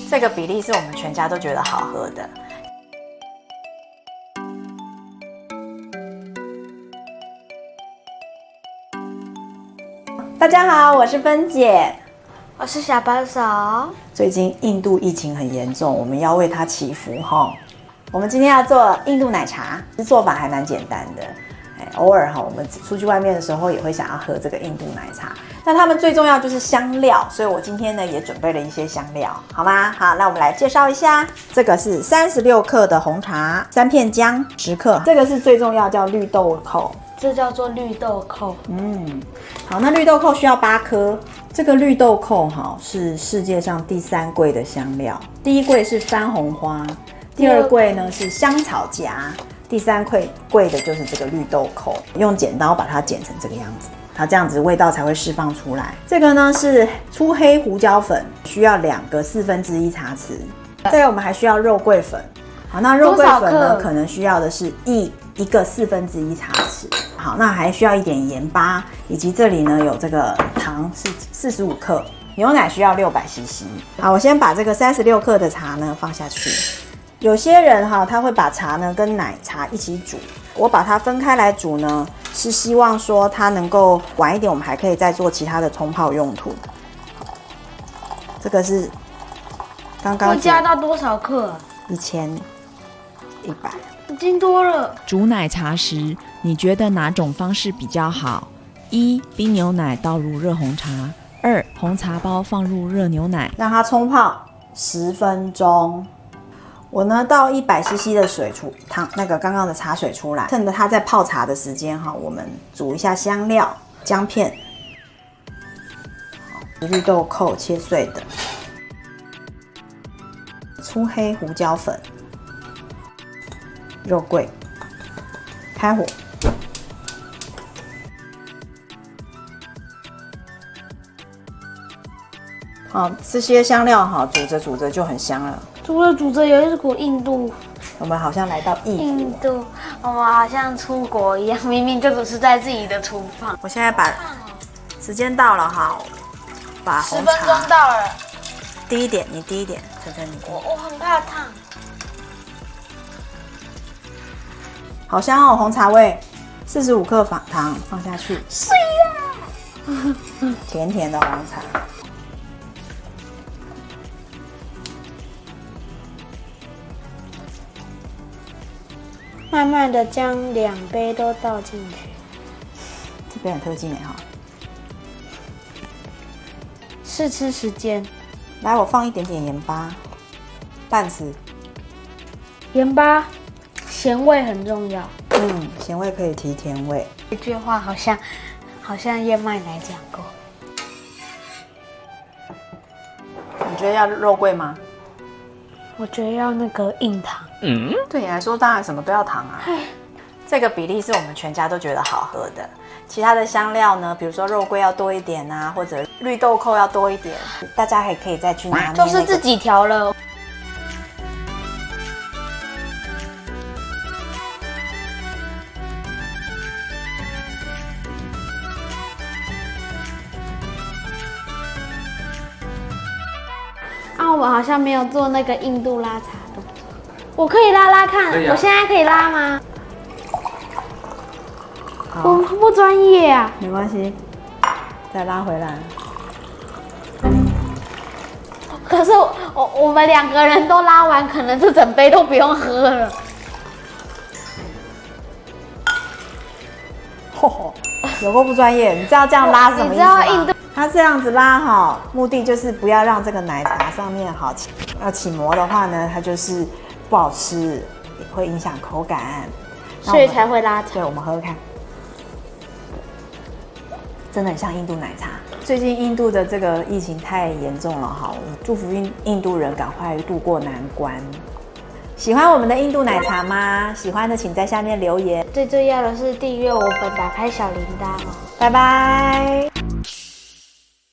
这个比例是我们全家都觉得好喝的。大家好，我是芬姐，我是小帮手。最近印度疫情很严重，我们要为它祈福哈。我们今天要做印度奶茶，做法还蛮简单的。偶尔哈，我们出去外面的时候也会想要喝这个印度奶茶。那他们最重要就是香料，所以我今天呢也准备了一些香料，好吗？好，那我们来介绍一下，这个是36克的红茶，3片姜10克，这个是最重要，叫绿豆蔻。这叫做绿豆蔻。好，那绿豆蔻需要8颗。这个绿豆蔻哈是世界上第3贵的香料，第1贵是番红花，第2贵呢是香草荚，第3贵的就是这个绿豆蔻。用剪刀把它剪成这个样子，它这样子味道才会释放出来。这个呢是粗黑胡椒粉，需要2个1/4茶匙。这个我们还需要肉桂粉。好，那肉桂粉呢可能需要的是一个1/4茶匙。好，那还需要一点盐巴，以及这里呢有这个糖是45克，牛奶需要600cc。好，我先把这个36克的茶呢放下去。有些人哈他会把茶呢跟奶茶一起煮，我把它分开来煮呢，是希望说它能够晚一点，我们还可以再做其他的冲泡用途。这个是刚刚会加到多少克？1100。已经多了。煮奶茶时，你觉得哪种方式比较好？1. 冰牛奶倒入热红茶；2. 红茶包放入热牛奶，让它冲泡10分钟。我呢倒100cc 的水那个刚刚的茶水出来，趁着它在泡茶的时间哈，我们煮一下香料，姜片，绿豆蔻切碎的，粗黑胡椒粉，肉桂，开火。好，这些香料哈，煮着煮着就很香了。煮着煮着有一股印度，我们好像来到印度，我们好像出国一样，明明就只是在自己的厨房。我现在把时间到了哈，把红10分钟茶到了。低一点，你低一点，晨晨你低。我很怕烫。好香哦，红茶味，45克糖放下去，是呀，甜甜的红茶。慢慢的将2杯都倒进去。这边很特劲哈。试吃时间，来，我放一点点盐巴，半匙。盐巴，咸味很重要。咸味可以提甜味。这句话好像燕麦奶讲过。你觉得要肉桂吗？我觉得要那个硬糖。对你来说，当然什么都要糖啊。这个比例是我们全家都觉得好喝的。其他的香料呢，比如说肉桂要多一点啊，或者绿豆蔻要多一点，大家还可以再去拿捏。都是自己调了。我们好像没有做那个印度拉茶动作，我可以拉拉看，我现在可以拉吗？我不专业啊。没关系，再拉回来。可是我们2个人都拉完，可能这整杯都不用喝了。有够不专业，你知道这样拉是什么意思吗？你知道印度它这样子拉哈，目的就是不要让这个奶茶上面好要起膜的话呢，它就是不好吃，也会影响口感，所以才会拉茶。对，我们喝喝看，真的很像印度奶茶。最近印度的这个疫情太严重了哈，我祝福印度人赶快度过难关。喜欢我们的印度奶茶吗？喜欢的请在下面留言。最重要的是订阅我们，打开小铃铛哦。拜拜。